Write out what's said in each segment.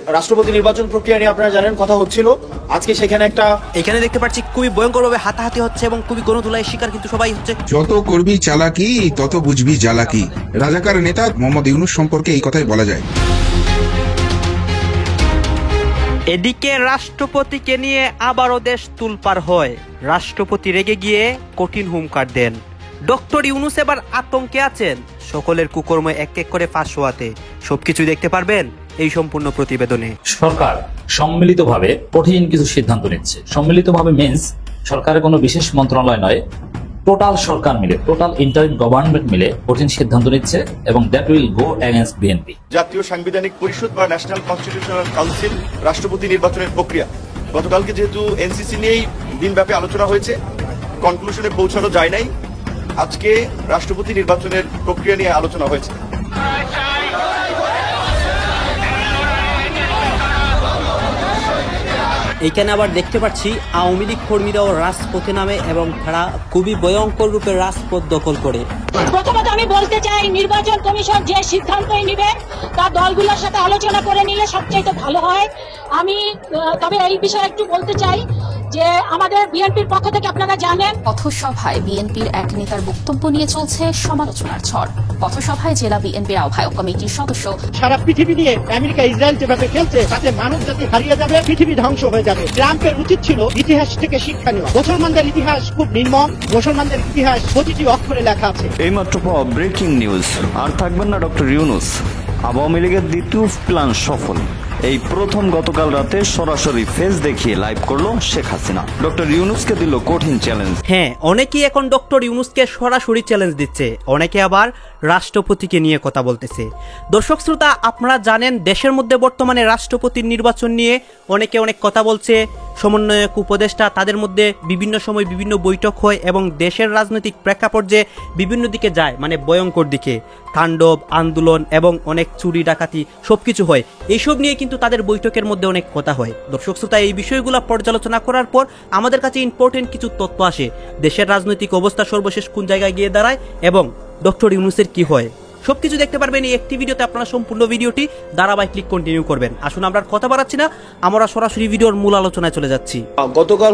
রাষ্ট্রপতি নির্বাচন প্রক্রিয়া নিয়ে আপনারা জানেন কথা হচ্ছিল। আজকে সেখানে এখানে দেখতে পাচ্ছি খুবই ভয়ঙ্করভাবে হাতাহাতি হচ্ছে এবং খুবই গণধোলায় শিকার কিন্তু সবাই হচ্ছে। যত করবি চালাকি তত বুঝবি জ্বালাকি। রাজাকার নেতা মোহাম্মদ ইউনূস সম্পর্কে এই কথাই বলা যায়। এদিকে রাষ্ট্রপতিকে নিয়ে আবারও দেশ তুলপার হয়। রাষ্ট্রপতি রেগে গিয়ে কঠিন হুঙ্কার দেন। ডক্টর ইউনূস এবার আতঙ্কে আছেন সকলের কুকর্ম এক এক করে ফাঁস হওয়াতে। সবকিছু দেখতে পারবেন এই সম্পূর্ণ প্রতিবেদনে। সরকার সম্মিলিতভাবে কঠিন কিছু সিদ্ধান্ত নিচ্ছে। সম্মিলিতভাবে মিন্স সরকারের কোনো বিশেষ মন্ত্রণালয় নয়, টোটাল সরকার মিলে, টোটাল ইন্টারিম গভর্নমেন্ট মিলে কঠিন সিদ্ধান্ত নিচ্ছে এবং that will go against BNP. জাতীয় সাংবিধানিক পরিষদ বা ন্যাশনাল কনস্টিটিউশনাল কাউন্সিল রাষ্ট্রপতি নির্বাচনের প্রক্রিয়া গতকালকে যেহেতু এনসিসি নিয়েই দিনব্যাপী আলোচনা হয়েছে, কনক্লুশনে পৌঁছানো যায় নাই। আজকে রাষ্ট্রপতি নির্বাচনের প্রক্রিয়া নিয়ে আলোচনা হয়েছে। এইখানে আবার দেখতে পাচ্ছি আওয়ামী লীগ কর্মীরাও রাজপথে নামে এবং তারা খুবই ভয়ঙ্কর রূপে রাজপথ দখল করে। প্রথমত আমি বলতে চাই, নির্বাচন কমিশন যে সিদ্ধান্তই নেবে তা দলগুলোর সাথে আলোচনা করে নিলে সবচেয়ে ভালো হয়। আমি তবে এই বিষয়ে একটু বলতে চাই যে আমাদের বিএনপির পক্ষ থেকে আপনারা জানেন, পথসভায় বিএনপির এক নেতার বক্তব্য নিয়ে চলছে সমালোচনার ঝড়। পথসভায় জেলা বিএনপির আহ্বায়ক কমিটির সদস্য সারা পৃথিবী নিয়ে আমেরিকা ইসরায়েল যেভাবে খেলছে তাতে মানব জাতি হারিয়ে যাবে, পৃথিবী ধ্বংস হয়ে যাবে। ট্রাম্পের উচিত ছিল ইতিহাস থেকে শিক্ষা নেওয়া। মুসলমানদের ইতিহাস খুব নির্মম, মুসলমানদের ইতিহাস প্রতিটি অক্ষরে লেখা আছে। এইমাত্র পাওয়া ব্রেকিং নিউজ। আর থাকবেন না ডক্টর ইউনূস। আওয়ামী লীগের দ্বিতীয় প্ল্যান সফল। এই প্রথম গতকাল রাতে সরাসরি ফেস দেখিয়ে লাইভ করলো শেখ হাসিনা। ডক্টর ইউনূসকে দিল কঠিন চ্যালেঞ্জ। হ্যাঁ, অনেকেই এখন ডক্টর ইউনূসকে সরাসরি চ্যালেঞ্জ দিচ্ছে, অনেকে আবার রাষ্ট্রপতিকে নিয়ে কথা বলতেছে। দর্শক শ্রোতা, আপনারা জানেন দেশের মধ্যে বর্তমানে রাষ্ট্রপতির নির্বাচন নিয়ে অনেকে অনেক কথা বলছে। সমন্বয়ক, উপদেষ্টা, তাদের মধ্যে বিভিন্ন সময় বিভিন্ন বৈঠক হয় এবং দেশের রাজনৈতিক প্রেক্ষাপট যে বিভিন্ন দিকে যায়, মানে ভয়ঙ্কর দিকে, তাণ্ডব, আন্দোলন এবং অনেক চুরি ডাকাতি সবকিছু হয়। এইসব নিয়ে কিন্তু তাদের বৈঠকের মধ্যে অনেক কথা হয়। দর্শক শ্রোতা, এই বিষয়গুলো পর্যালোচনা করার পর আমাদের কাছে ইম্পর্টেন্ট কিছু তথ্য আসে। দেশের রাজনৈতিক অবস্থা সর্বশেষ কোন জায়গায় গিয়ে দাঁড়ায় এবং ডক্টর ইউনূসের কি হয়, সবকিছু দেখতে পারবেন এই একটি ভিডিওতে। আপনারা সম্পূর্ণ ভিডিওটি ধারাবাহিক ক্লিক কন্টিনিউ করবেন। আসুন আমরা কথা বাড়াচ্ছি না, আমরা সরাসরি ভিডিওর মূল আলোচনায় চলে যাচ্ছি। গতকাল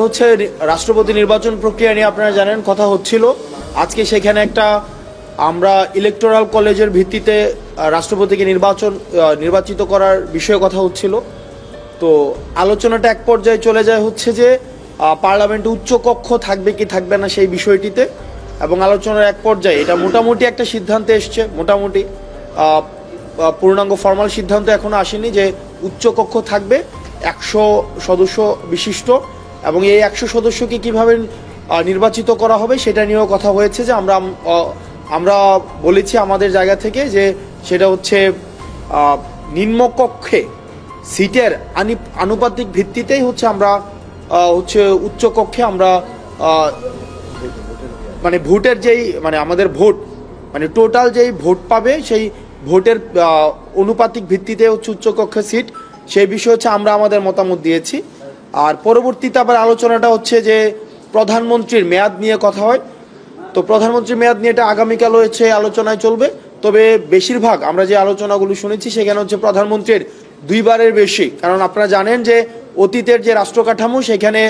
রাষ্ট্রপতি নির্বাচন প্রক্রিয়া নিয়ে আপনারা জানেন কথা হচ্ছিল। আজকে সেখানে আমরা ইলেকটোরাল কলেজের ভিত্তিতে রাষ্ট্রপতিকে নির্বাচিত করার বিষয়ে কথা হচ্ছিল। তো আলোচনাটা এক পর্যায়ে চলে যায় যে পার্লামেন্টে উচ্চ কক্ষ থাকবে কি থাকবে না সেই বিষয়টিতে, এবং আলোচনার এক পর্যায়ে এটা মোটামুটি একটা সিদ্ধান্তে এসছে। মোটামুটি পূর্ণাঙ্গ ফর্মাল সিদ্ধান্ত এখনো আসেনি যে উচ্চ কক্ষ থাকবে 100 সদস্য বিশিষ্ট, এবং এই 100 সদস্যকে কিভাবে নির্বাচিত করা হবে সেটা নিয়েও কথা হয়েছে। যে আমরা বলেছি আমাদের জায়গা থেকে যে সেটা নিম্নকক্ষে সিটের আনুপাতিক ভিত্তিতেই আমরা উচ্চ কক্ষে আমরা মানে ভোটের আমাদের ভোট টোটাল যেই ভোট পাবে সেই ভোটের অনুপাতিক ভিত্তিতে উচ্চকক্ষে সিট, সেই বিষয়ে আমরা আমাদের মতামত দিয়েছি। আর পরবর্তীতে আবার আলোচনাটা যে প্রধানমন্ত্রীর মেয়াদ নিয়ে কথা হয়। তো প্রধানমন্ত্রীর মেয়াদ নিয়ে এটা আগামীকাল আলোচনায় চলবে। তবে বেশিরভাগ আমরা যে আলোচনাগুলো শুনেছি সেখানে প্রধানমন্ত্রীর 2 বারের বেশি, কারণ আপনারা জানেন যে অতীতের যে রাষ্ট্র কাঠামো সেখানে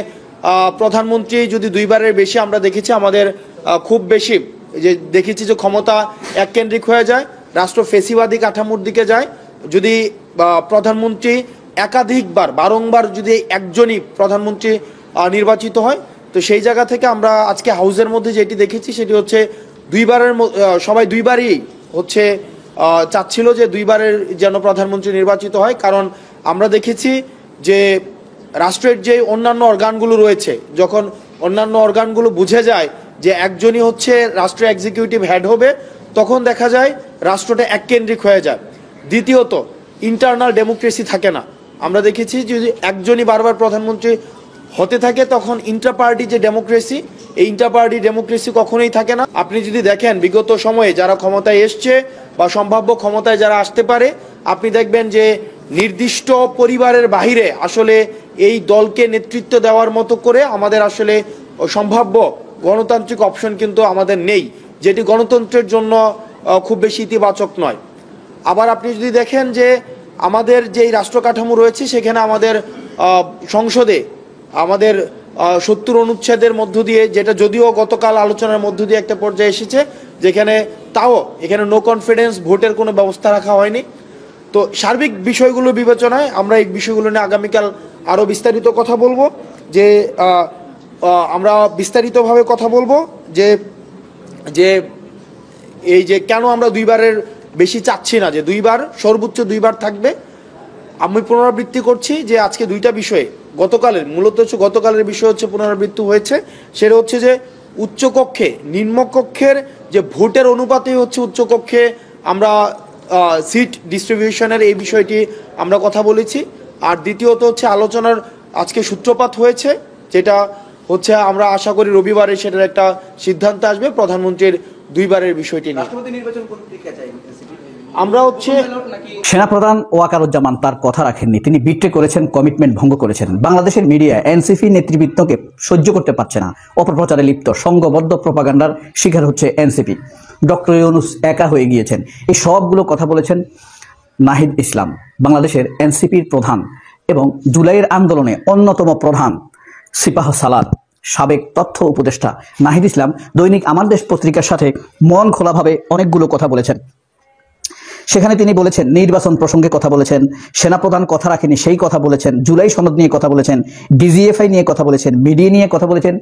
প্রধানমন্ত্রী যদি 2 বারের বেশি, আমরা দেখেছি আমাদের খুব বেশি যে ক্ষমতা এককেন্দ্রিক হয়ে যায়, রাষ্ট্র ফেসিবাদী কাঠামোর দিকে যায়। যদি প্রধানমন্ত্রী একাধিকবার বারংবার যদি একজনই প্রধানমন্ত্রী নির্বাচিত হয়, তো সেই জায়গা থেকে আমরা আজকে হাউসের মধ্যে যেটি দেখেছি সেটি সবাই 2 বারই চাচ্ছিল যে 2 বারের যেন প্রধানমন্ত্রী নির্বাচিত হয়। কারণ আমরা দেখেছি যে রাষ্ট্রের যে অন্যান্য অর্গানগুলো রয়েছে, যখন অন্যান্য অর্গানগুলো বুঝে যায় যে একজনই রাষ্ট্রের এক্সিকিউটিভ হেড হবে, তখন দেখা যায় রাষ্ট্রটা এককেন্দ্রিক হয়ে যায়। দ্বিতীয়ত, ইন্টারনাল ডেমোক্রেসি থাকে না। আমরা দেখেছি যদি একজনই বারবার প্রধানমন্ত্রী হতে থাকে তখন ইন্টারপার্টি যে ডেমোক্রেসি, এই ইন্টারপার্টি ডেমোক্রেসি কখনোই থাকে না। আপনি যদি দেখেন বিগত সময়ে যারা ক্ষমতায় এসছে বা সম্ভাব্য ক্ষমতায় যারা আসতে পারে, আপনি দেখবেন যে নির্দিষ্ট পরিবারের বাহিরে এই দলকে নেতৃত্ব দেওয়ার মতো করে আমাদের সম্ভাব্য গণতান্ত্রিক অপশন কিন্তু আমাদের নেই, যেটি গণতন্ত্রের জন্য খুব বেশি ইতিবাচক নয়। আবার আপনি যদি দেখেন যে আমাদের যেই রাষ্ট্র কাঠামো রয়েছে সেখানে আমাদের সংসদে আমাদের 70 অনুচ্ছেদের মধ্য দিয়ে, যেটা যদিও গতকাল আলোচনার মধ্য দিয়ে একটা পর্যায়ে এসেছে, যেখানে তাও এখানে নো কনফিডেন্স ভোটের কোনো ব্যবস্থা রাখা হয়নি। তো সার্বিক বিষয়গুলো বিবেচনায় আমরা এই বিষয়গুলো নিয়ে আগামীকাল আরও বিস্তারিত কথা বলবো, যে আমরা বিস্তারিতভাবে কথা বলবো যে যে এই যে কেন আমরা 2 বারের বেশি চাচ্ছি না, যে 2 বার সর্বোচ্চ 2 বার থাকবে। আমি পুনরাবৃত্তি করছি যে আজকে 2টা বিষয়ে মূলত গতকালের বিষয় হচ্ছে পুনরাবৃত্তি হয়েছে, সেটা হচ্ছে যে উচ্চকক্ষে নিম্নকক্ষের যে ভোটের অনুপাতেই হচ্ছে উচ্চকক্ষে আমরা সিট ডিস্ট্রিবিউশনের এই বিষয়টি আমরা কথা বলেছি। আর দ্বিতীয়ত হচ্ছে আলোচনার আজকে সূত্রপাত হয়েছে, যেটা হচ্ছে আমরা আশা করি রবিবারে সেটার একটা সিদ্ধান্ত আসবে প্রধানমন্ত্রীর 2 বারের বিষয়টি নিয়ে। আমরা হচ্ছে সেনাপ্রধান ওয়াকারুজ্জামান তার কথা রাখেননি, তিনি বিট্রে করেছেন, কমিটমেন্ট ভঙ্গ করেছেন। বাংলাদেশের মিডিয়া এনসিপি নেতৃবৃন্দকে সহ্য করতে পারছে না, অপপ্রচারে লিপ্ত, সংঘবদ্ধ প্রপাগান্ডার শিকার হচ্ছে এনসিপি। ডক্টর ইউনূস একা হয়ে গিয়েছেন, এই সবগুলো কথা বলেছেন নাহিদ ইসলাম, বাংলাদেশের এনসিপির প্রধান এবং জুলাইয়ের আন্দোলনে অন্যতম প্রধান সিপাহ সালার সাবেক তথ্য উপদেষ্টা নাহিদ ইসলাম দৈনিক আমার দেশ পত্রিকার সাথে মন খোলাভাবে অনেকগুলো কথা বলেছেন। সেখানে তিনি বলেছেন, নির্বাচন প্রসঙ্গে কথা বলেছেন, সেনাপ্রধান কথা রাখেনি সেই কথা বলেছেন, জুলাই সনদ নিয়ে কথা বলেছেন, ডিজিএফআই নিয়ে কথা বলেছেন, মিডিয়া নিয়ে কথা বলেছেন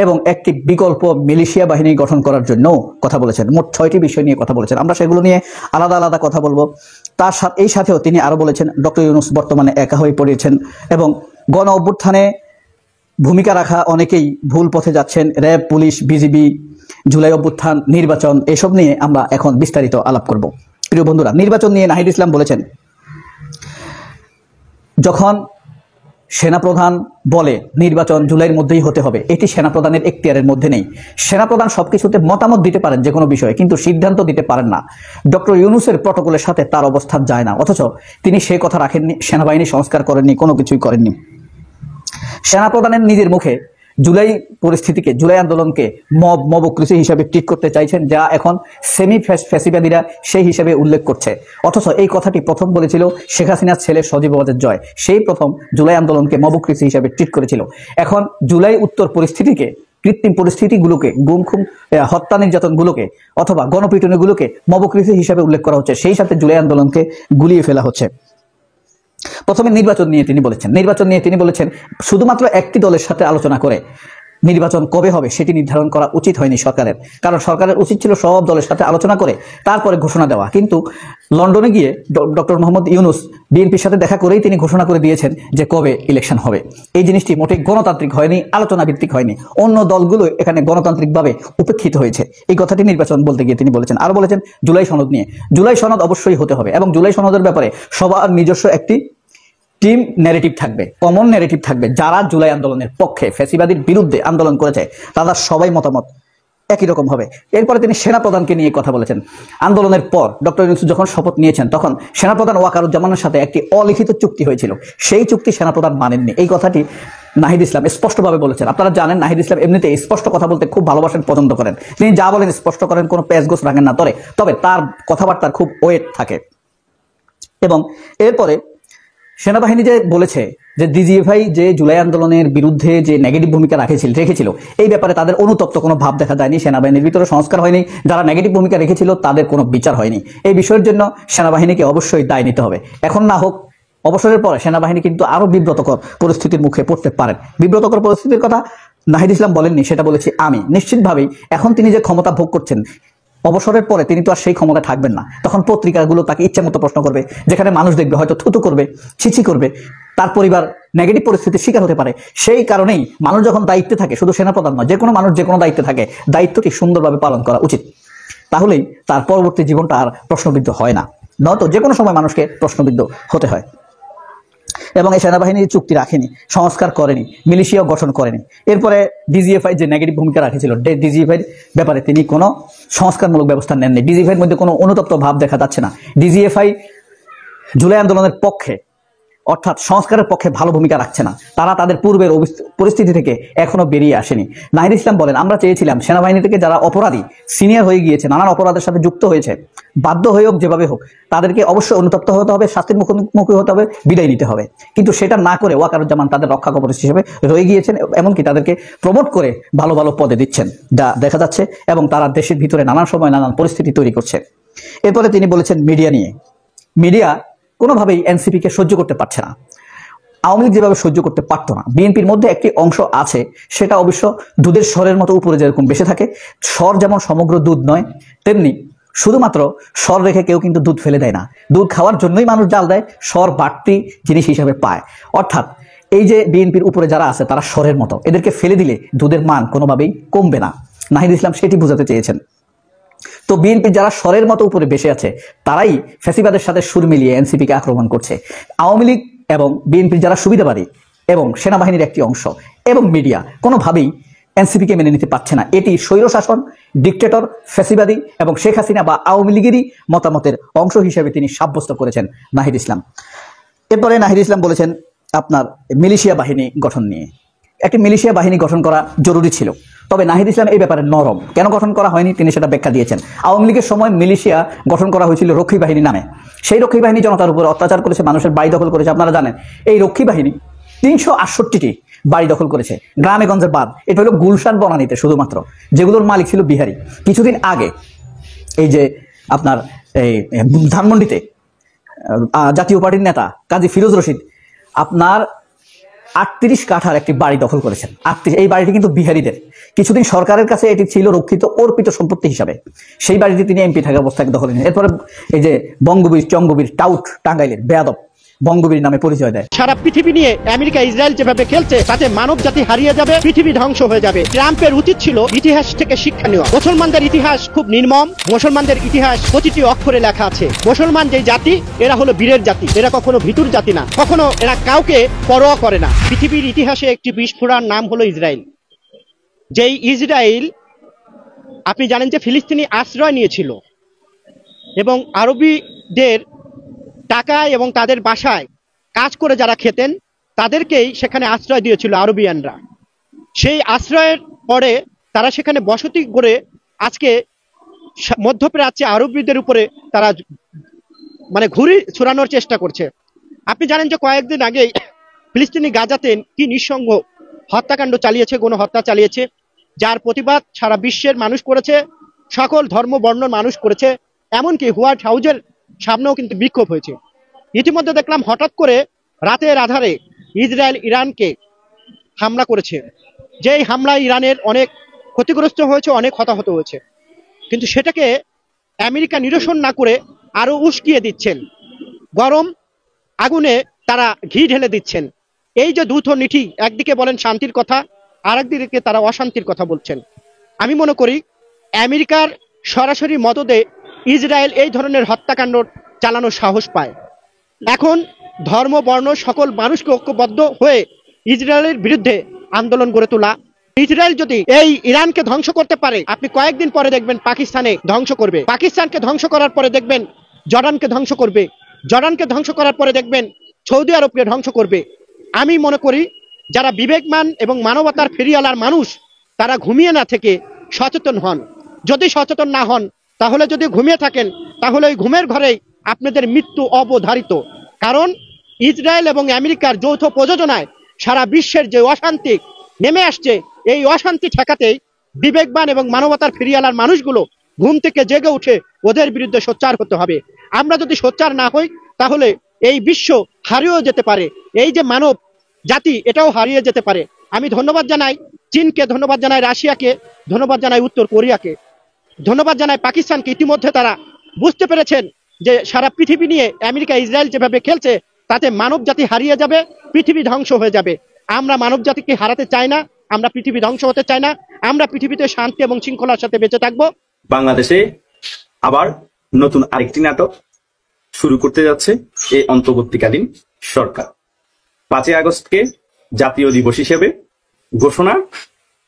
এবং একটি বিকল্প মিলিশিয়া বাহিনী গঠন করার জন্য কথা বলেছেন। মোট 6টি বিষয় নিয়ে কথা বলেছেন, আমরা সেগুলো নিয়ে আলাদা আলাদা কথা বলবো। তার সাথে এই সাথেও তিনি আরো বলেছেন ডক্টর ইউনূস বর্তমানে একা হয়ে পড়েছেন এবং গণ অভ্যুত্থানে ভূমিকা রাখা অনেকেই ভুল পথে যাচ্ছেন। র্যাব, পুলিশ, বিজিবি, জুলাই অভ্যুত্থান, নির্বাচন, এসব নিয়ে আমরা এখন বিস্তারিত আলাপ করব। প্রিয় বন্ধুরা, নির্বাচন নিয়ে নাহিদ ইসলাম বলেছেন, যখন সেনাপ্রধান বলে নির্বাচন জুলাইয়ের মধ্যেই হতে হবে, এটি সেনাপ্রধানের এখতিয়ারের মধ্যে নেই। সেনাপ্রধান সবকিছুতে মতামত দিতে পারেন যে কোনো বিষয়ে, কিন্তু সিদ্ধান্ত দিতে পারেন না। ডক্টর ইউনূসের প্রটোকলের সাথে তার অবস্থান যায় না, অথচ তিনি সে কথা রাখেননি, সেনাবাহিনী সংস্কার করেননি, কোনো কিছুই করেননি। সেনাপ্রধানের নিজের মুখে জুলাই পরিস্থিতিকে, জুলাই আন্দোলনকে মবক্রেসি হিসাবে ট্রিট করতে চাইছেন, যা এখন সেমি ফ্যাসিবাদীরা সেই হিসাবে উল্লেখ করছে। অথচ এই কথাটি প্রথম বলেছিল শেখ হাসিনার ছেলে সজীব ওয়াজেদ জয়, সেই প্রথম জুলাই আন্দোলনকে মবক্রেসি হিসাবে ট্রিট করেছিল। এখন জুলাই উত্তর পরিস্থিতিকে, কৃত্রিম পরিস্থিতিগুলোকে, গুম-খুম, হত্যা নির্যাতনগুলোকে অথবা গণপিটুনিগুলোকে মবক্রেসি হিসাবে উল্লেখ করা হচ্ছে, সেই সাথে জুলাই আন্দোলনকে গুলিয়ে ফেলা হচ্ছে। প্রথমে নির্বাচন নিয়ে তিনি বলেছেন শুধুমাত্র একটি দলের সাথে আলোচনা করে নির্বাচন কবে হবে সেটি নির্ধারণ করা উচিত হয়নি সরকারের, কারণ সরকারের উচিত ছিল সব দলের সাথে আলোচনা করে তারপরে ঘোষণা দেওয়া। কিন্তু লন্ডনে গিয়ে ডক্টর মোহাম্মদ ইউনূস বিএনপির সাথে দেখা করেই তিনি ঘোষণা করে দিয়েছেন যে কবে ইলেকশন হবে। এই জিনিসটি মোটেই গণতান্ত্রিক হয়নি, আলোচনা ভিত্তিক হয়নি, অন্য দলগুলো এখানে গণতান্ত্রিকভাবে উপেক্ষিত হয়েছে। এই কথাটি নির্বাচন বলতে গিয়ে তিনি বলেছেন। আরো বলেছেন জুলাই সনদ নিয়ে, জুলাই সনদ অবশ্যই হতে হবে এবং জুলাই সনদের ব্যাপারে সবার নিজস্ব একটি টিম ন্যারেটিভ থাকবে, কমন ন্যারেটিভ থাকবে। যারা জুলাই আন্দোলনের পক্ষে, ফ্যাসিবাদীর বিরুদ্ধে আন্দোলন করেছে, তারা সবাই মতামত একই রকম হবে। এরপরে তিনি সেনাপ্রধানকে নিয়ে কথা বলেছেন। আন্দোলনের পর ডক্টর ইউনূস যখন শপথ নিয়েছেন, তখন সেনাপ্রধান ওয়াকারুজ্জামানের সাথে একটি অলিখিত চুক্তি হয়েছিল, সেই চুক্তি সেনাপ্রধান মানেননি। এই কথাটি নাহিদ ইসলাম স্পষ্টভাবে বলেছেন। আপনারা জানেন নাহিদ ইসলাম এমনিতে স্পষ্ট কথা বলতে খুব ভালোবাসেন, পছন্দ করেন। তিনি যা বলেন স্পষ্ট করেন, কোনো প্যাচগোছ রাখেন না, তবে তার কথাবার্তার খুব ওয়েট থাকে। এবং এরপরে সেনাবাহিনী যে বলেছে যে ডিজিএফআই যে জুলাই আন্দোলনের বিরুদ্ধে যে নেগেটিভ ভূমিকা রেখেছিল, এই ব্যাপারে তাদের অনুতপ্ত কোনো ভাব দেখা যায়নি। সেনাবাহিনীর ভিতরে সংস্কার হয়নি, যারা নেগেটিভ ভূমিকা রেখেছিল তাদের কোনো বিচার হয়নি। এই বিষয়ের জন্য সেনাবাহিনীকে অবশ্যই দায় নিতে হবে। এখন না হোক, অবসরের পরে সেনাবাহিনী কিন্তু আরো বিব্রতকর পরিস্থিতির মুখে পড়তে পারেন। বিব্রতকর পরিস্থিতির কথা নাহিদ ইসলাম বলেননি, সেটা বলেছি আমি। নিশ্চিতভাবেই এখন তিনি যে ক্ষমতা ভোগ করছেন, অবসরের পরে তিনি তো আর সেই ক্ষমতা থাকবেন না। তখন পত্রিকাগুলো তাকে ইচ্ছা মতো প্রশ্ন করবে, যেখানে মানুষ দেখবে হয়তো থুতু করবে, ছিছি করবে, তার পরিবার নেগেটিভ পরিস্থিতির শিকার হতে পারে। সেই কারণেই মানুষ যখন দায়িত্বে থাকে, শুধু সেনাপ্রধান নয়, যে কোনো মানুষ যে কোনো দায়িত্বে থাকে, দায়িত্বটি সুন্দরভাবে পালন করা উচিত। তাহলেই তার পরবর্তী জীবনটা আর প্রশ্নবিদ্ধ হয় না, নয়তো যে কোনো সময় মানুষকে প্রশ্নবিদ্ধ হতে হয়। এবং এই সেনাবাহিনী চুক্তি রাখেনি, সংস্কার করেনি, মিলিশিয়া গঠন করেনি। এরপরে ডিজিএফআই যে নেগেটিভ ভূমিকা রাখেছিল, ডিজিএফআই ব্যাপারে তিনি কোনো সংস্কারমূলক ব্যবস্থা নেননি। ডিজিএফআই মধ্যে কোনো অনুতপ্ত ভাব দেখা যাচ্ছে না। ডিজিএফআই জুলাই আন্দোলনের পক্ষে অর্থাৎ সংস্কারের পক্ষে ভালো ভূমিকা রাখছে না। তারা তাদের পূর্বের পরিস্থিতি থেকে এখনো বেরিয়ে আসেনি। নাহিদ ইসলাম বলেন, আমরা চেয়েছিলাম সেনাবাহিনী থেকে যারা অপরাধী সিনিয়র হয়ে গিয়েছে, নানান অপরাধের সাথে যুক্ত হয়েছে, বাধ্য হয়ে হোক যেভাবে হোক তাদেরকে অবশ্যই অনুতপ্ত হতে হবে, শাস্তির মুখোমুখি হতে হবে, বিদায় নিতে হবে। কিন্তু সেটা না করে ওয়াকারুজ্জামান তাদের রক্ষা কবচ হিসেবে রয়ে গিয়েছেন, এমনকি তাদেরকে প্রমোট করে ভালো ভালো পদে দিচ্ছেন, যা দেখা যাচ্ছে, এবং তারা দেশের ভিতরে নানান সময় নানান পরিস্থিতি তৈরি করছে। এরপরে তিনি বলেছেন মিডিয়া নিয়ে, মিডিয়া কোনোভাবেই এনসিপিকে সহ্য করতে পারছে না। আওয়ামী লীগ যেভাবে সহ্য করতে পারতো না, বিএনপির মধ্যে একটি অংশ আছে, সেটা অবশ্য দুধের স্বরের মতো উপরে যেরকম বেশি থাকে, স্বর যেমন সমগ্র দুধ নয়, তেমনি শুধুমাত্র স্বর রেখে কেউ কিন্তু দুধ ফেলে দেয় না। দুধ খাওয়ার জন্যই মানুষ জাল দেয়, স্বর বাড়তি জিনিস হিসাবে পায়। অর্থাৎ এই যে বিএনপির উপরে যারা আছে তারা স্বরের মতো, এদেরকে ফেলে দিলে দুধের মান কোনোভাবেই কমবে না। নাহিদ ইসলাম সেটি বোঝাতে চেয়েছেন। তো বিএনপি যারা স্বরের মতো উপরে বেশি আছে তারাই ফ্যাসিবাদের সাথে সুর মিলিয়ে এনসিপিকে আক্রমণ করছে। আওয়ামী লীগ এবং বিএনপির যারা সুবিধাবাদী এবং সেনাবাহিনীর একটি অংশ এবং মিডিয়া কোনোভাবেই এনসিপিকে মেনে নিতে পারছে না। এটি স্বৈরশাসন, ডিক্টেটর, ফ্যাসিবাদী এবং শেখ হাসিনা বা আওয়ামী লীগেরই মতামতের অংশ হিসেবে তিনি সাব্যস্ত করেছেন নাহিদ ইসলাম। এরপরে নাহিদ ইসলাম বলেছেন আপনার মিলিশিয়া বাহিনী গঠন নিয়ে। একটি মিলিশিয়া বাহিনী গঠন করা জরুরি ছিল, তবে নাহিদ ইসলাম এই ব্যাপারে নরম। কেন গঠন করা হয়নি তিনি সেটা ব্যাখ্যা দিয়েছেন। আওয়ামী লীগের সময় মিলিশিয়া গঠন করা হয়েছিল রক্ষী বাহিনী নামে। সেই রক্ষী বাহিনী জনতার উপর অত্যাচার করেছে, মানুষের বাড়ি দখল করেছে। আপনারা জানেন এই রক্ষী বাহিনী 368টি বাড়ি দখল করেছে, গ্রামে গঞ্জে বাদ। এটা হলো গুলশান বনানীতে শুধুমাত্র, যেগুলোর মালিক ছিল বিহারি। কিছুদিন আগে এই যে আপনার এই ধানমন্ডিতে জাতীয় পার্টির নেতা কাজী ফিরোজ রশিদ আপনার 38 কাঠার একটি বাড়ি দখল করেছেন। 38, এই বাড়িটি কিন্তু বিহারীদের। কিছুদিন সরকারের কাছে এটি ছিল রক্ষিত অর্পিত সম্পত্তি হিসাবে, সেই বাড়িটি তিনি এমপি থাকা অবস্থায় দখল নেন। এরপরে এই যে বঙ্গবীর চঙ্গবীর টাউট টাঙ্গাইলের বেয়াদব বঙ্গবীর নামে পরিচয় দেয়। সারা পৃথিবী নিয়ে আমেরিকা ইসরায়েল যেভাবে খেলছে তাতে মানব জাতি হারিয়ে যাবে, পৃথিবী ধ্বংস হয়ে যাবে। ট্রাম্পের উচিত ছিল ইতিহাস থেকে শিক্ষা নেওয়া। মুসলমানদের ইতিহাস খুব নির্মম, মুসলমানদের ইতিহাস প্রতিটি অক্ষরে লেখা আছে। মুসলমান যে জাতি এরা হলো বীরের জাতি, এরা কখনো ভিতুর জাতি না, কখনো এরা কাউকে পরোয়া করে না। পৃথিবীর ইতিহাসে একটি বিস্ফোরণ নাম হলো ইসরায়েল। যেই ইসরায়েল আপনি জানেন যে ফিলিস্তিনি আশ্রয় নিয়েছিল এবং আরবিদের টাকায় এবং তাদের বাসায় কাজ করে যারা খেতেন তাদেরকেই সেখানে আশ্রয় দিয়েছিল আরবিয়ানরা। সেই আশ্রয়ের পরে তারা সেখানে বসতি করে আজকে মধ্যপ্রাচ্যে আরবিদের উপরে তারা মানে ঘুরি ছুড়ানোর চেষ্টা করছে। আপনি জানেন যে কয়েকদিন আগেই ফিলিস্তিনি গাজাতে কি নৃশংস হত্যাকাণ্ড চালিয়েছে, গণহত্যা চালিয়েছে, যার প্রতিবাদ সারা বিশ্বের মানুষ করেছে, সকল ধর্ম বর্ণ মানুষ করেছে, এমনকি হোয়াইট হাউসের সামনেও কিন্তু বিক্ষোভ হয়েছে। ইতিমধ্যে দেখলাম হঠাৎ করে রাতের আধারে ইসরায়েল ইরানকে হামলা করেছে। যেই হামলায় ইরানের অনেক ক্ষতিগ্রস্ত হয়েছে, অনেক হতাহত হয়েছে, কিন্তু সেটাকে আমেরিকা নিরসন না করে আরো উস্কিয়ে দিচ্ছেন, গরম আগুনে তারা ঘি ঢেলে দিচ্ছেন। এই যে দ্রুত নীতি, একদিকে বলেন শান্তির কথা, আর একদিকে তারা অশান্তির কথা বলছেন। আমি মনে করি আমেরিকার সরাসরি মদদে ইসরায়েল এই ধরনের হত্যাকাণ্ড চালানোর সাহস পায়। এখন ধর্ম বর্ণ সকল মানুষকে ঐক্যবদ্ধ হয়ে ইসরায়েলের বিরুদ্ধে আন্দোলন গড়ে তোলা। ইসরায়েল যদি এই ইরানকে ধ্বংস করতে পারে, আপনি কয়েকদিন পরে দেখবেন পাকিস্তানে ধ্বংস করবে, পাকিস্তানকে ধ্বংস করার পরে দেখবেন জর্ডানকে ধ্বংস করবে, জর্ডানকে ধ্বংস করার পরে দেখবেন সৌদি আরবকে ধ্বংস করবে। আমি মনে করি যারা বিবেকমান এবং মানবতার ফেরিওয়ালার মানুষ তারা ঘুমিয়ে না থেকে সচেতন হন। যদি সচেতন না হন, তাহলে যদি ঘুমিয়ে থাকেন, তাহলে ওই ঘুমের ঘরেই আপনাদের মৃত্যু অবধারিত। কারণ ইসরায়েল এবং আমেরিকার যৌথ প্রযোজনায় সারা বিশ্বের যে অশান্তি নেমে আসছে, এই অশান্তি ঠেকাতেই বিবেকবান এবং মানবতার ফেরিওয়ালার মানুষগুলো ঘুম থেকে জেগে উঠে ওদের বিরুদ্ধে সোচ্চার হতে হবে। আমরা যদি সোচ্চার না হই তাহলে এই বিশ্ব হারিয়েও যেতে পারে, এই যে মানব জাতি এটাও হারিয়ে যেতে পারে। আমি ধন্যবাদ জানাই চীনকে, ধন্যবাদ জানাই রাশিয়াকে, ধন্যবাদ জানাই উত্তর কোরিয়াকে, ধন্যবাদ জানাই পাকিস্তানকে। ইতিমধ্যে তারা বুঝতে পেরেছেন যে সারা পৃথিবী নিয়ে আমেরিকা ইসরায়েল যেভাবে খেলছে তাতে মানব জাতি হারিয়ে যাবে, পৃথিবী ধ্বংস হয়ে যাবে। আমরা মানব জাতিকে হারাতে চাই না, আমরা পৃথিবী ধ্বংস হতে চাই না, আমরা পৃথিবীতে শান্তি এবং শৃঙ্খলার সাথে বেঁচে থাকবো। বাংলাদেশে আবার নতুন আরেকটি নাটক শুরু করতে যাচ্ছে এই অন্তর্বর্তীকালীন সরকার। 5 আগস্টকে জাতীয় দিবস হিসেবে ঘোষণা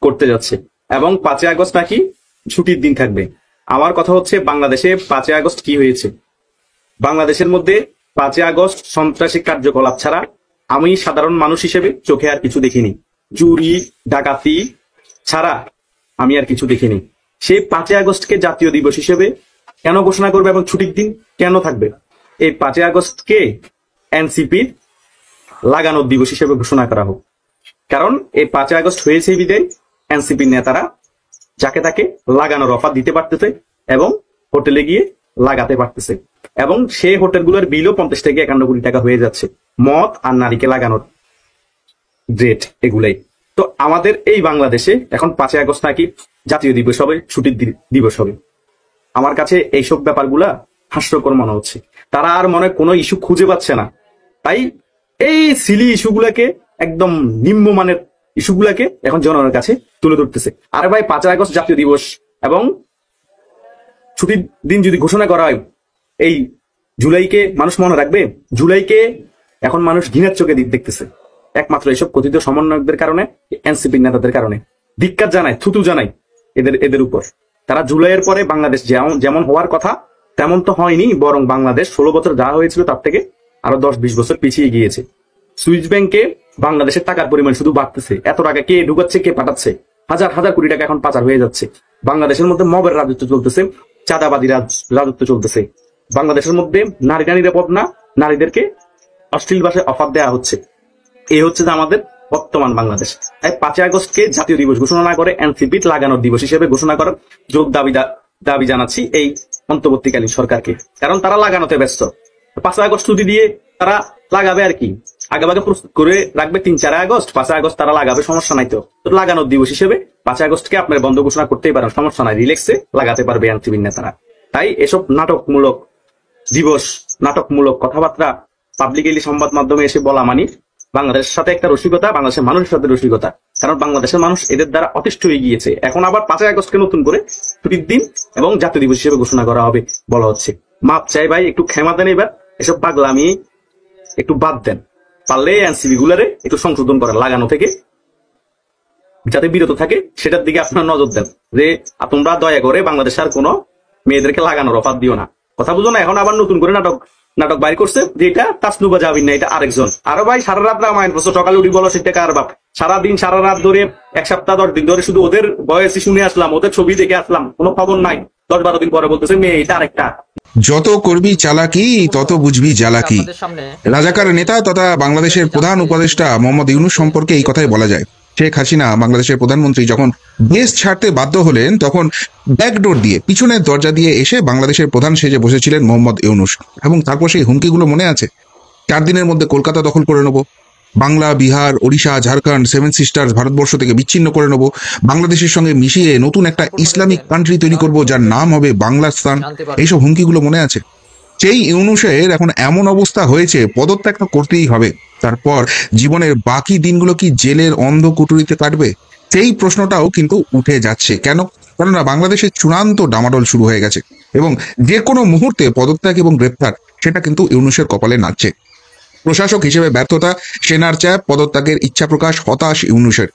করতে যাচ্ছে এবং 5 আগস্ট নাকি ছুটির দিন থাকবে। আমার কথা হচ্ছে বাংলাদেশে 5 আগস্ট কি হয়েছে? বাংলাদেশের মধ্যে 5ই আগস্ট সন্ত্রাসী কার্যকলাপ ছাড়া আমি সাধারণ মানুষ হিসেবে চোখে আর কিছু দেখিনি। চুরি ডাকাতি ছাড়া আমি আর কিছু দেখিনি। সেই 5ই আগস্টকে জাতীয় দিবস হিসেবে কেন ঘোষণা করবে এবং ছুটির দিন কেন থাকবে? এই 5ই আগস্টকে এনসিপি লাগানোর দিবস হিসেবে ঘোষণা করা হোক। কারণ এই 5ই আগস্ট হয়েছে বিদায় এনসিপির নেতারা যাকে তাকে লাগানোর অফার দিতে পারতেছে এবং হোটেলে গিয়ে লাগাতে পারতেছে, এবং সেই হোটেলগুলোর বিলও 50 থেকে 51 কোটি টাকা হয়ে যাচ্ছে মদ আর নারীকে লাগানোর রেট এগুলাই। তো আমাদের এই বাংলাদেশে এখন 5ই আগস্ট নাকি জাতীয় দিবস হবে, ছুটির দিবস হবে। আমার কাছে এইসব ব্যাপারগুলা হাস্যকর মনে হচ্ছে। তারা আর মনে কোনো ইস্যু খুঁজে পাচ্ছে না, তাই এই সিলি ইস্যুগুলাকে, একদম নিম্নমানের ইস্যুগুলাকে এখন জনগণের কাছে তুলে ধরতেছে। আরে ভাই, 5ই আগস্ট জাতীয় দিবস এবং ছুটির দিন যদি ঘোষণা করা হয়, এই জুলাইকে মানুষ মনে রাখবে? জুলাইকে এখন মানুষ ঘৃণার চোখে দেখতেছে, একমাত্র এইসব কথিত সমন্বয়কদের কারণে, এনসিপি নেতাদের কারণে। ধিক্কার জানায়, থুতু জানায় এদের উপর। তারা জুলাইয়ের পরে বাংলাদেশ যেমন হওয়ার কথা তেমন তো হয়নি, বরং বাংলাদেশ 16 বছর যা হয়েছিল তার থেকে আরো 10-20 বছর পিছিয়ে গিয়েছে। সুইস ব্যাংকে বাংলাদেশের টাকার পরিমাণ শুধু বাড়তেছে। এত টাকা কে ঢুকাচ্ছে, কে পাঠাচ্ছে? হাজার হাজার কোটি টাকা এখন পাচার হয়ে যাচ্ছে। বাংলাদেশের মধ্যে মবের রাজত্ব চলতেছে, চাঁদাবাদী রাজত্ব চলতেছে। বাংলাদেশের মধ্যে নারীরা নিরাপদ না, নারীদেরকে অশ্লীল ভাষায় অফার দেওয়া হচ্ছে। এই হচ্ছে যে আমাদের বর্তমান বাংলাদেশ। তাই 5ই আগস্টকে জাতীয় দিবস ঘোষণা না করে এনসিপি লাগানোর দিবস হিসেবে ঘোষণা করার যোগ দাবি জানাচ্ছি এই অন্তর্বর্তীকালীন সরকারকে, কারণ তারা লাগানোতে ব্যস্ত। 5ই আগস্ট ছুটি দিয়ে তারা লাগাবে আর কি, আগেভাগে প্রস্তুত করে রাখবে 3-4 আগস্ট, 5ই আগস্ট তারা লাগাবে, সমস্যা নাই। তো লাগানোর দিবস হিসেবে 5ই আগস্টকে আপনার বন্ধ ঘোষণা করতেই পারেন, সমস্যা নাই, রিল্যাক্সে লাগাতে পারবে এনসিপির নেতারা। তাই এসব নাটকমূলক দিবস, নাটকমূলক কথাবার্তা পাবলিকলি সংবাদ মাধ্যমে এসে বলা মানে বাংলাদেশের সাথে একটা রসিকতা, বাংলাদেশের মানুষের সাথে রসিকতা। কারণ বাংলাদেশের মানুষ এদের দ্বারা অতিষ্ঠ হয়ে গিয়েছে। এখন আবার 5ই আগস্টকে নতুন করে ছুটির দিন এবং জাতীয় দিবস হিসেবে ঘোষণা করা হবে বলা হচ্ছে। মাপ চাই ভাই, একটু ক্ষমা দেন, এবার এসব পাগলামি একটু বাদ দেন। পারলে এনসিপি গুলারে একটু সংশোধন করেন, লাগানো থেকে যাতে বিরত থাকে সেটার দিকে আপনার নজর দেন, যে তোমরা দয়া করে বাংলাদেশ আর কোনো মেয়েদেরকে লাগানোর অফার দিও না। কথা বুঝো না? এখন আবার নতুন করে নাটক বাইর করছে যে এটা তাসনুবা জাবিন না, এটা আরেকজন। আরো ভাই, সারা রাত রামায়ণ পড়ছো, সকালে উঠি বলো সেটা কার বাপ? সারাদিন সারা রাত ধরে 1 সপ্তাহ 10 দিন ধরে শুধু ওদের বয়সী শুনে আসলাম, ওদের ছবি দেখে আসলাম, কোনো খবর নাই। 10-12 দিন পরে বলতেছে মেয়ে এটা আরেকটা। যত করবি চালাকি তত বুঝবি জ্বালাকি। রাজাকার নেতা তথা বাংলাদেশের প্রধান উপদেষ্টা মোহাম্মদ ইউনূস সম্পর্কে এই কথাই বলা যায়। শেখ হাসিনা বাংলাদেশের প্রধানমন্ত্রী যখন দেশ ছাড়তে বাধ্য হলেন, তখন ব্যাকডোর দিয়ে, পিছনের দরজা দিয়ে এসে বাংলাদেশের প্রধান সেজে বসেছিলেন মোহাম্মদ ইউনূস। এবং তারপর সেই হুমকিগুলো মনে আছে, 4 দিনের মধ্যে কলকাতা দখল করে নেব, বাংলা, বিহার, ওড়িশা, ঝাড়খণ্ড, 7 সিস্টার্স ভারতবর্ষ থেকে বিচ্ছিন্ন করে নেব, বাংলাদেশের সঙ্গে মিশিয়ে নতুন একটা ইসলামিক কান্ট্রি তৈরি করব যার নাম হবে বাংলাস্তান। এইসব হুমকিগুলো মনে আছে। সেই ইউনূসের এখন এমন অবস্থা হয়েছে, পদত্যাগ তো করতেই হবে। তারপর জীবনের বাকি দিনগুলো কি জেলের অন্ধ কুটুরিতে কাটবে? সেই প্রশ্নটাও কিন্তু উঠে যাচ্ছে। কেন? কেননা বাংলাদেশের চূড়ান্ত ডামাডোল শুরু হয়ে গেছে এবং যে কোনো মুহূর্তে পদত্যাগ এবং গ্রেপ্তার সেটা কিন্তু ইউনূসের কপালে নাচছে। প্রশাসক হিসেবে ব্যর্থতা, সেনার চাপ, পদত্যাগের ইচ্ছা প্রকাশ, হতাশ ইউনূসের।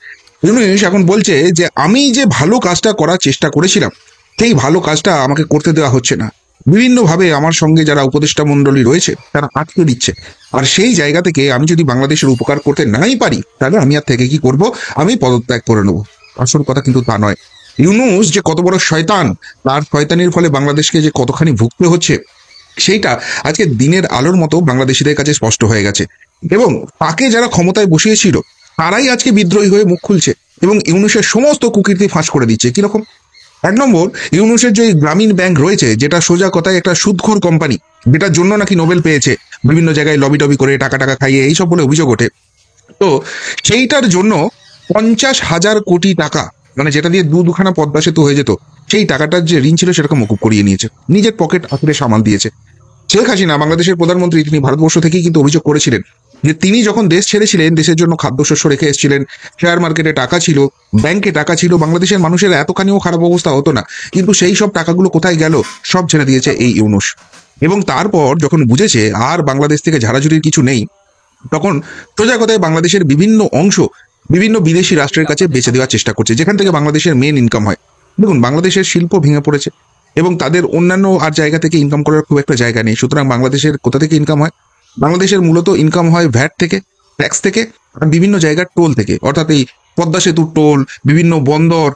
ইউনূস এখন বলছে যে আমি যে ভালো কাজটা করার চেষ্টা করেছিলাম সেই ভালো কাজটা আমাকে করতে দেওয়া হচ্ছে না। বিভিন্নভাবে আমার সঙ্গে যারা উপদেষ্টা মণ্ডলী রয়েছে তারা আটকে দিচ্ছে। আর সেই জায়গা থেকে আমি যদি বাংলাদেশের উপকার করতে নাই পারি, তাহলে আমি আর থেকে কি করব? আমি পদত্যাগ করে নেব। আসল কথা কিন্তু তা নয়। ইউনূস যে কত বড় শয়তান, তার শয়তানির ফলে বাংলাদেশকে যে কতখানি ভুগতে হচ্ছে সেইটা আজকে দিনের আলোর মতো বাংলাদেশিদের কাছে স্পষ্ট হয়ে গেছে। এবং তাকে যারা ক্ষমতায় বসিয়েছিল তারাই আজকে বিদ্রোহী হয়ে মুখ খুলছে এবং ইউনূসের সমস্ত কুকীর্তি ফাঁস করে দিচ্ছে। কিরকম? 1 নম্বর, ইউনূসের যে গ্রামীণ ব্যাংক রয়েছে, যেটা সোজা কথায় একটা সুদখোর কোম্পানি, যেটার জন্য নাকি নোবেল পেয়েছে, বিভিন্ন জায়গায় লবি করে টাকা খাইয়ে এইসব বলে অভিযোগ ওঠে। তো সেইটার জন্য 50,000 কোটি টাকা, মানে যেটা দিয়ে দুখানা পদ্মা সেতু হয়ে যেত, সেই টাকাটার যে ঋণ ছিল সেটাকে মকুব করিয়ে নিয়েছে, নিজের পকেট আঁকড়ে সামাল দিয়েছে। শেখ হাসিনা বাংলাদেশের প্রধানমন্ত্রী, তিনি ভারতবর্ষ থেকেই কিন্তু অভিযোগ করেছিলেন যে তিনি যখন দেশ ছেড়েছিলেন, দেশের জন্য খাদ্যশস্য রেখে এসেছিলেন, শেয়ার মার্কেটে টাকা ছিল, ব্যাংকে টাকা ছিল, বাংলাদেশের মানুষের এতখানিও খারাপ অবস্থা হতো না। কিন্তু সেই সব টাকাগুলো কোথায় গেল? সব ছেড়ে দিয়েছে এই ইউনূস। এবং তারপর যখন বুঝেছে আর বাংলাদেশ থেকে ঝাড়াঝুড়ির কিছু নেই, তখন সোজা কথায় বাংলাদেশের বিভিন্ন অংশ বিভিন্ন বিদেশি রাষ্ট্রের কাছে বেচে দেওয়ার চেষ্টা করছে, যেখান থেকে বাংলাদেশের মেন ইনকাম হয়। দেখুন, বাংলাদেশের শিল্প ভেঙে পড়েছে এবং তাদের অন্যান্য আর জায়গা থেকে ইনকাম করার খুব একটা জায়গা নেই। সুতরাং বাংলাদেশের কোথা থেকে ইনকাম হয়? বাংলাদেশের মূলত ইনকাম হয় ভ্যাট থেকে, ট্যাক্স থেকে, আর বিভিন্ন জায়গার টোল থেকে। অর্থাৎ এই পদ্মা সেতুর টোল, বিভিন্ন বন্দর,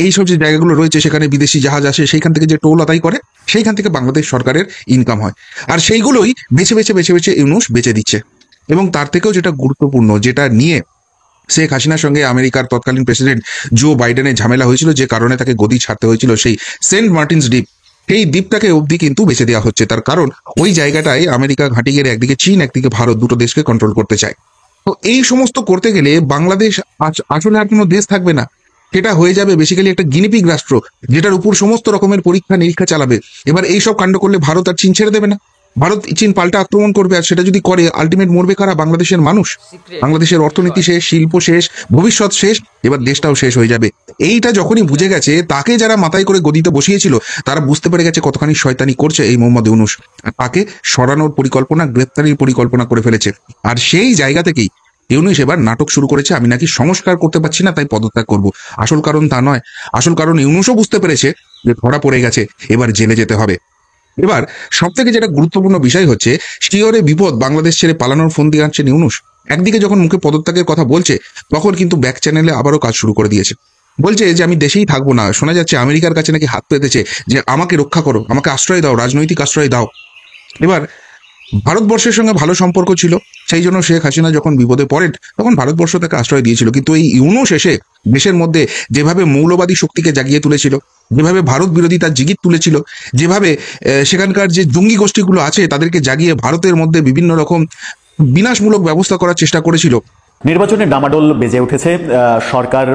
এইসব যে জায়গাগুলো রয়েছে সেখানে বিদেশি জাহাজ আসে, সেইখান থেকে যে টোল আদায় করে সেইখান থেকে বাংলাদেশ সরকারের ইনকাম হয়। আর সেইগুলোই বেছে বেছে বেছে বেছে ইউনূস বেচে দিচ্ছে। এবং তার থেকেও যেটা গুরুত্বপূর্ণ, যেটা নিয়ে শেখ হাসিনার সঙ্গে আমেরিকার তৎকালীন প্রেসিডেন্ট জো বাইডেনের ঝামেলা হয়েছিল, যে কারণে তাকে গদি ছাড়তে হয়েছিল, সেই সেন্ট মার্টিনস দ্বীপ, এই দ্বীপটাকে অবধি কিন্তু বেছে দেওয়া হচ্ছে। তার কারণ ওই জায়গাটায় আমেরিকা ঘাঁটি গেড়ে একদিকে চীন একদিকে ভারত দুটো দেশকে কন্ট্রোল করতে চায়। তো এই সমস্ত করতে গেলে বাংলাদেশ আসলে আর কোনো দেশ থাকবে না, সেটা হয়ে যাবে বেসিক্যালি একটা গিনিপিগ রাষ্ট্র, যেটার উপর সমস্ত রকমের পরীক্ষা নিরীক্ষা চালাবে। এবার এইসব কাণ্ড করলে ভারত আর চীন ছেড়ে দেবে না, ভারত চীন পাল্টা আক্রমণ করবে। আর সেটা যদি করে, আলটিমেট মরবে কারা? বাংলাদেশের মানুষ। বাংলাদেশের অর্থনীতি শেষ, শিল্প শেষ, ভবিষ্যৎ শেষ, এবার দেশটাও শেষ হয়ে যাবে। এইটা যখনই বুঝে গেছে, তাকে যারা মাথায় করে গদিতে বসিয়েছিল তারা বুঝতে পেরে গেছে কতখানি শয়তানি করছে এই মোহাম্মদ ইউনূস। আর তাকে সরানোর পরিকল্পনা, গ্রেপ্তারির পরিকল্পনা করে ফেলেছে। আর সেই জায়গা থেকেই ইউনূস এবার নাটক শুরু করেছে, আমি নাকি সংস্কার করতে পারছি না তাই পদত্যাগ করব। আসল কারণ তা নয়, আসল কারণ ইউনূসও বুঝতে পেরেছে যে ধরা পড়ে গেছে, এবার জেলে যেতে হবে। এবার সব থেকে যেটা গুরুত্বপূর্ণ বিষয় হচ্ছে, শিয়রে বিপদ, বাংলাদেশ ছেড়ে পালানোর ফোন দিয়ে আনছেন ইউনূস। একদিকে যখন মুখে পদত্যাগের কথা বলছে, তখন কিন্তু ব্যাক চ্যানেলে আবারও কাজ শুরু করে দিয়েছে। বলছে যে আমি দেশেই থাকবো না। শোনা যাচ্ছে আমেরিকার কাছে নাকি হাত পেতেছে যে আমাকে রক্ষা করো, আমাকে আশ্রয় দাও, রাজনৈতিক আশ্রয় দাও। এবার ভারতবর্ষের সঙ্গে ভালো সম্পর্ক ছিল, সেই জন্য শেখ হাসিনা যখন বিপদে পড়েন তখন ভারতবর্ষ তাকে আশ্রয় দিয়েছিল। কিন্তু এই ইউনূস এসে দেশের মধ্যে যেভাবে মৌলবাদী শক্তিকে জাগিয়ে তুলেছিল, যেভাবে ভারত বিরোধী তার জিগির তুলেছিল, যেভাবে সেখানকার যে জঙ্গি গোষ্ঠীগুলো আছে তাদেরকে জাগিয়ে ভারতের মধ্যে বিভিন্ন রকম বিনাশমূলক ব্যবস্থা করার চেষ্টা করেছিল। নির্বাচনের ডামাডোল বেজে উঠেছে। সরকার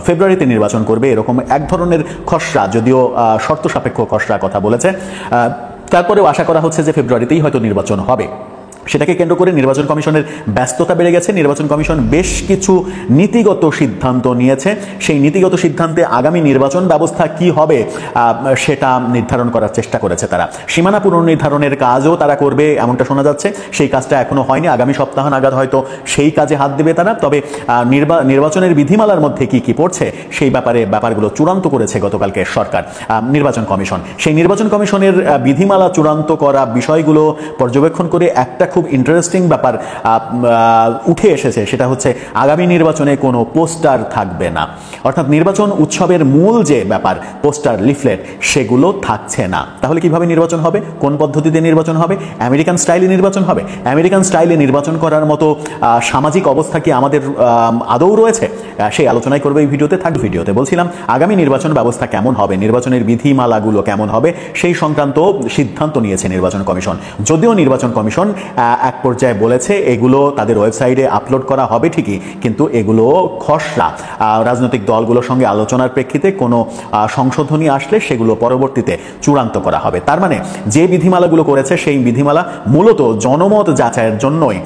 ফেব্রুয়ারিতে নির্বাচন করবে এরকম এক ধরনের খসড়া, যদিও শর্ত সাপেক্ষ খসড়া কথা বলেছে। তারপরেও আশা করা হচ্ছে যে ফেব্রুয়ারিতেই হয়তো নির্বাচন হবে। সেটাকে কেন্দ্র করে নির্বাচন কমিশনের ব্যস্ততা বেড়ে গেছে। নির্বাচন কমিশন বেশ কিছু নীতিগত সিদ্ধান্ত নিয়েছে। সেই নীতিগত সিদ্ধান্তে আগামী নির্বাচন ব্যবস্থা কি হবে সেটা নির্ধারণ করার চেষ্টা করেছে তারা। সীমানা পুনর্নির্ধারণের কাজও তারা করবে এমনটা শোনা যাচ্ছে। সেই কাজটা এখনো হয়নি, আগামী সপ্তাহ নাগাদ হয়তো সেই কাজে হাত দেবে তারা। তবে নির্বাচনের বিধিমালার মধ্যে কি কি পড়ছে সেই ব্যাপারগুলো চূড়ান্ত করেছে গতকালকে সরকার, নির্বাচন কমিশন। সেই নির্বাচন কমিশনের বিধিমালা চূড়ান্ত করা বিষয়গুলো পর্যবেক্ষণ করে একটা খুব ইন্টারেস্টিং ব্যাপার উঠে এসেছে। সেটা হচ্ছে আগামী নির্বাচনে কোনো পোস্টার থাকবে না। অর্থাৎ নির্বাচন উৎসবের মূল যে ব্যাপার, পোস্টার, লিফলেট, সেগুলো থাকছে না। তাহলে কিভাবে নির্বাচন হবে? কোন পদ্ধতিতে নির্বাচন হবে? আমেরিকান স্টাইলে নির্বাচন হবে? আমেরিকান স্টাইলে নির্বাচন করার মতো সামাজিক অবস্থা কি আমাদের আদৌ রয়েছে? সেই আলোচনাই করবে এই ভিডিওতে। থাকবে ভিডিওতে বলছিলাম আগামী নির্বাচন ব্যবস্থা কেমন হবে, নির্বাচনের বিধিমালাগুলো কেমন হবে, সেই সংক্রান্ত সিদ্ধান্ত নিয়েছে নির্বাচন কমিশন। যদিও নির্বাচন কমিশন এক পর্যায়ে বলেছে এগুলো তাদের ওয়েবসাইটে আপলোড করা হবে ঠিকই, কিন্তু এগুলো খসড়া। রাজনৈতিক দলগুলোর সঙ্গে আলোচনার প্রেক্ষিতে কোনো সংশোধনী আসলে সেগুলো পরবর্তীতে চূড়ান্ত করা হবে। তার মানে যে বিধিমালাগুলো করেছে সেই বিধিমালা মূলত জনমত যাচাইয়ের জন্যই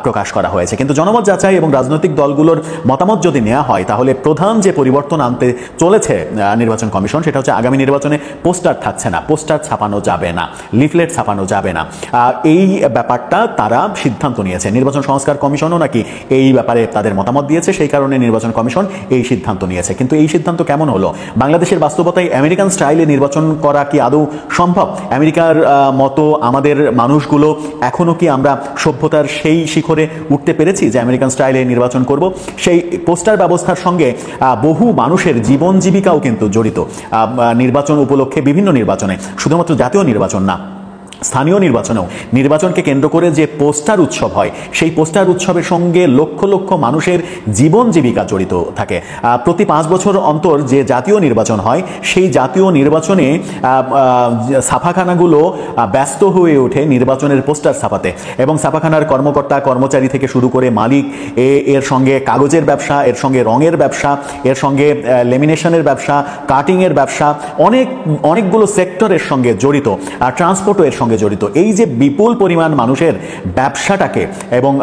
প্রকাশ করা হয়েছে। কিন্তু জনমত যাচাই এবং রাজনৈতিক দলগুলোর মতামত যদি নেওয়া হয়, তাহলে প্রধান যে পরিবর্তন আনতে চলেছে নির্বাচন কমিশন সেটা হচ্ছে আগামী নির্বাচনে পোস্টার থাকছে না, পোস্টার ছাপানো যাবে না, লিফলেট ছাপানো যাবে না। এই ব্যাপারটা তারা সিদ্ধান্ত নিয়েছে। নির্বাচন সংস্কার কমিশনও নাকি এই ব্যাপারে তাদের মতামত দিয়েছে, সেই কারণে নির্বাচন কমিশন এই সিদ্ধান্ত নিয়েছে। কিন্তু এই সিদ্ধান্ত কেমন হলো? বাংলাদেশের বাস্তবতায় আমেরিকান স্টাইলে নির্বাচন করা কি আদৌ সম্ভব? আমেরিকার মতো আমাদের মানুষগুলো এখনো কি আমরা সভ্যতার সেই শিখরে উঠতে পেরেছি যে আমেরিকান স্টাইলে নির্বাচন করব? সেই পোস্টার ব্যবস্থার সঙ্গে বহু মানুষের জীবন জীবিকাও কিন্তু জড়িত নির্বাচন উপলক্ষে। বিভিন্ন নির্বাচনে, শুধুমাত্র জাতীয় নির্বাচন না, স্থানীয় নির্বাচনেও নির্বাচনকে কেন্দ্র করে যে পোস্টার উৎসব হয়, সেই পোস্টার উৎসবের সঙ্গে লক্ষ লক্ষ মানুষের জীবন জীবিকা জড়িত থাকে। প্রতি 5 বছর অন্তর যে জাতীয় নির্বাচন হয়, সেই জাতীয় নির্বাচনে ছাপাখানাগুলো ব্যস্ত হয়ে ওঠে নির্বাচনের পোস্টার ছাপাতে। এবং ছাপাখানার কর্মকর্তা কর্মচারী থেকে শুরু করে মালিক, এর সঙ্গে কাগজের ব্যবসা, এর সঙ্গে রঙের ব্যবসা, এর সঙ্গে লেমিনেশনের ব্যবসা, কাটিংয়ের ব্যবসা, অনেকগুলো সেক্টরের সঙ্গে জড়িত, আর ট্রান্সপোর্টও এর সঙ্গে জড়িত। এই যে বিপুল পরিমাণ মানুষের ব্যবসাটাকে এবং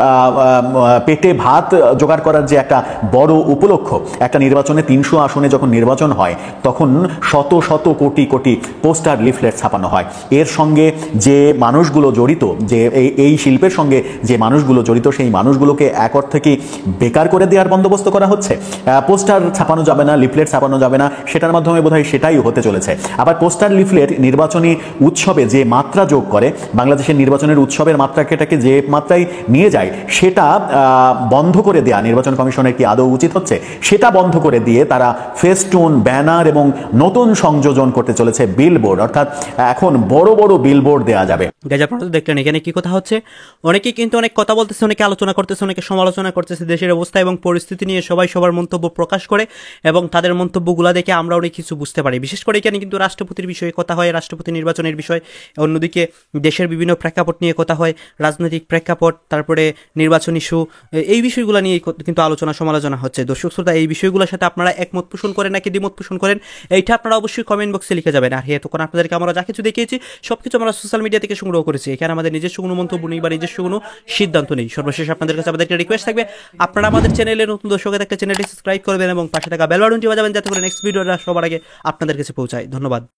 পেটে ভাত জোগাড় করার যে একটা বড় উপলক্ষ, একটা নির্বাচনে 300 আসনে যখন নির্বাচন হয় তখন শত শত কোটি কোটি পোস্টার, লিফলেট ছাপানো হয়। এর সঙ্গে যে মানুষগুলো জড়িত, যে এই শিল্পের সঙ্গে যে মানুষগুলো জড়িত, সেই মানুষগুলোকে এক অর্থে কি বেকার করে দেওয়ার বন্দোবস্ত করা হচ্ছে? পোস্টার ছাপানো যাবে না, লিফলেট ছাপানো যাবে না, সেটার মাধ্যমে বোধহয় সেটাই হতে চলেছে। আবার পোস্টার, লিফলেট নির্বাচনী উৎসবে যে মাত্রা যোগ যোগ করে, বাংলাদেশের নির্বাচনের উৎসবের মাত্রাটাকে যে মাত্রায় নিয়ে যায় সেটা বন্ধ করে দেয়া নির্বাচন কমিশনের কি আদৌ উচিত হচ্ছে? সেটা বন্ধ করে দিয়ে তারা ফেস্টুন, ব্যানার এবং নতুন সংযোজন করতে চলেছে বিলবোর্ড, অর্থাৎ এখন বড় বড় বিলবোর্ড দেয়া যাবে। গাইজ আপনারা তো দেখলেন এখানে কি কথা হচ্ছে, অনেকেই কিন্তু অনেক কথা বলতেছে, অনেকে আলোচনা করতেছে, অনেকে সমালোচনা করতেছে দেশের অবস্থা এবং পরিস্থিতি নিয়ে সবাই সবার মন্তব্য প্রকাশ করে এবং তাদের মন্তব্যগুলো দেখে আমরা অনেক কিছু বুঝতে পারি। বিশেষ করে এখানে কিন্তু রাষ্ট্রপতির বিষয়ে কথা হয়, রাষ্ট্রপতি নির্বাচনের বিষয়, অন্যদিকে দেশের বিভিন্ন প্রেক্ষাপট নিয়ে কথা হয়, রাজনৈতিক প্রেক্ষাপট, তারপরে নির্বাচন ইস্যু, এই বিষয়গুলো নিয়ে কিন্তু আলোচনা সমালোচনা হচ্ছে। দর্শক শ্রোতা, এই বিষয়গুলোর সাথে আপনারা একমত পোষণ করেন নাকি দ্বিমত পোষণ করেন, এইটা আপনারা অবশ্যই কমেন্ট বক্সে লিখে যাবেন। আর তখন আপনাদেরকে আমরা যা কিছু দেখিয়েছি সবকিছু আমরা সোশ্যাল মিডিয়া থেকে সংগ্রহ করেছি, এখানে আমাদের নিজস্ব কোনো মন্তব্য নেই বা নিজস্ব কোনো সিদ্ধান্ত নেই। সর্বশেষ আপনাদের কাছে আমাদের একটা রিকোয়েস্ট থাকবে, আপনারা আমাদের চ্যানেলে নতুন দর্শক থাকলে চ্যানেলটি সাবস্ক্রাইব করবেন এবং পাশে থাকা বেল বাটনটি বাজাবেন যাতে করে নেক্সট ভিডিওটা সবার আগে আপনাদের কাছে পৌঁছায়। ধন্যবাদ।